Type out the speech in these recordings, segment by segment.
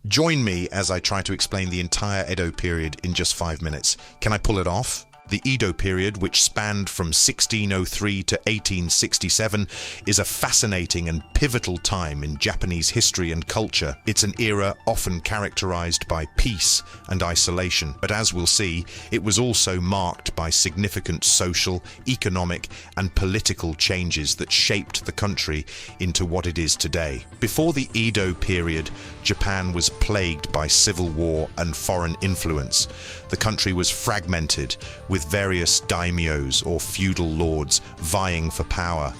Join me as I try to explain the entire Edo period in just 5 minutes. Can I pull it off? The Edo period, which spanned from 1603 to 1867, is a fascinating and pivotal time in Japanese history and culture. It's an era often characterized by peace and isolation, but as we'll see, it was also marked by significant social, economic, and political changes that shaped the country into what it is today. Before the Edo period, Japan was plagued by civil war and foreign influence. The country was fragmented, with various daimyos or feudal lords vying for power.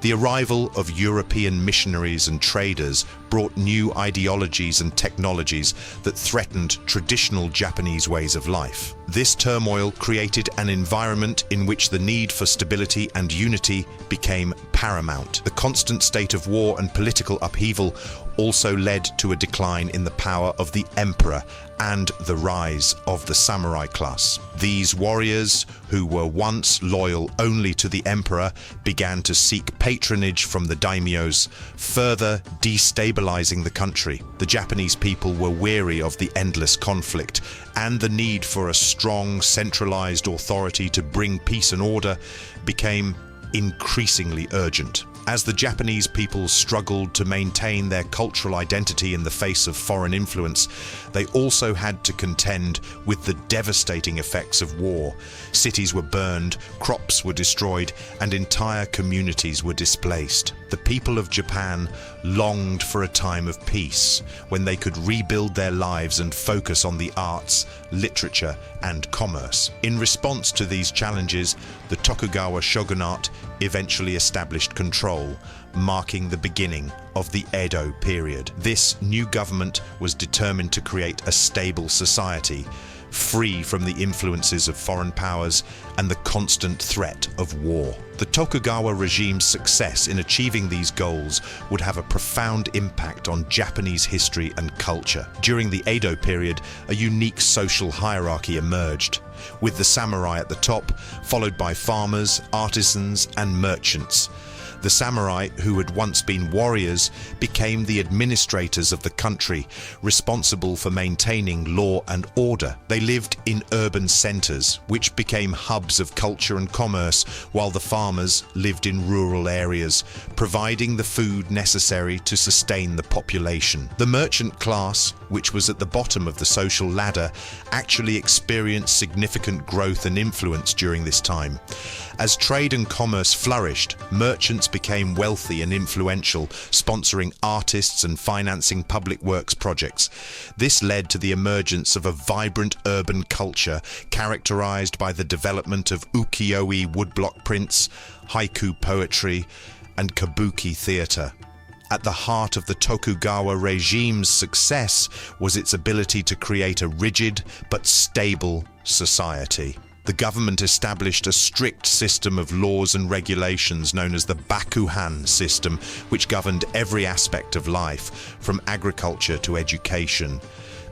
The arrival of European missionaries and traders brought new ideologies and technologies that threatened traditional Japanese ways of life. This turmoil created an environment in which the need for stability and unity became paramount. The constant state of war and political upheaval also led to a decline in the power of the emperor and the rise of the samurai class. These warriors, who were once loyal only to the emperor, began to seek patronage from the daimyos, further destabilizing the country. The Japanese people were weary of the endless conflict, and the need for a strong, centralized authority to bring peace and order became increasingly urgent. As the Japanese people struggled to maintain their cultural identity in the face of foreign influence, they also had to contend with the devastating effects of war. Cities were burned, crops were destroyed, and entire communities were displaced. The people of Japan longed for a time of peace, when they could rebuild their lives and focus on the arts, literature, and commerce. In response to these challenges, the Tokugawa shogunate eventually established control, marking the beginning of the Edo period. This new government was determined to create a stable society, free from the influences of foreign powers and the constant threat of war. The Tokugawa regime's success in achieving these goals would have a profound impact on Japanese history and culture. During the Edo period, a unique social hierarchy emerged, with the samurai at the top, followed by farmers, artisans, and merchants. The samurai, who had once been warriors, became the administrators of the country, responsible for maintaining law and order. They lived in urban centers, which became hubs of culture and commerce, while the farmers lived in rural areas, providing the food necessary to sustain the population. The merchant class, which was at the bottom of the social ladder, actually experienced significant growth and influence during this time. As trade and commerce flourished, merchants became wealthy and influential, sponsoring artists and financing public works projects. This led to the emergence of a vibrant urban culture characterized by the development of ukiyo-e woodblock prints, haiku poetry, and kabuki theater. At the heart of the Tokugawa regime's success was its ability to create a rigid but stable society. The government established a strict system of laws and regulations known as the Bakuhan system, which governed every aspect of life, from agriculture to education.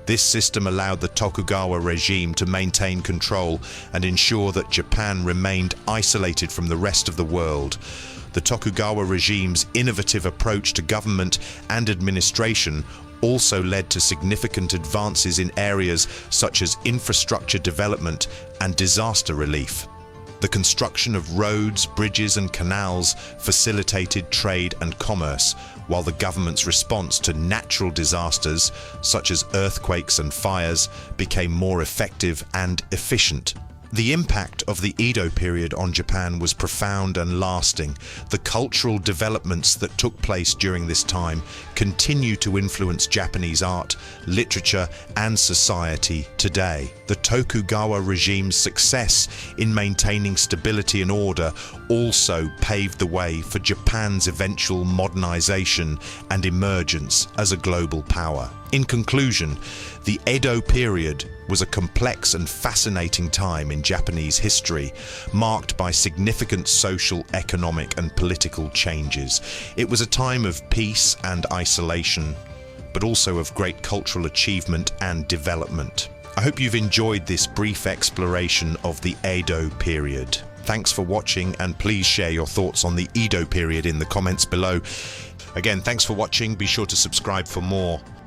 This system allowed the Tokugawa regime to maintain control and ensure that Japan remained isolated from the rest of the world. The Tokugawa regime's innovative approach to government and administration also led to significant advances in areas such as infrastructure development and disaster relief. The construction of roads, bridges, and canals facilitated trade and commerce, while the government's response to natural disasters, such as earthquakes and fires, became more effective and efficient. The impact of the Edo period on Japan was profound and lasting. The cultural developments that took place during this time continue to influence Japanese art, literature, and society today. The Tokugawa regime's success in maintaining stability and order also paved the way for Japan's eventual modernization and emergence as a global power. In conclusion, the Edo period was a complex and fascinating time in Japanese history, marked by significant social, economic, and political changes. It was a time of peace and isolation, but also of great cultural achievement and development. I hope you've enjoyed this brief exploration of the Edo period. Thanks for watching, and please share your thoughts on the Edo period in the comments below. Again, thanks for watching. Be sure to subscribe for more.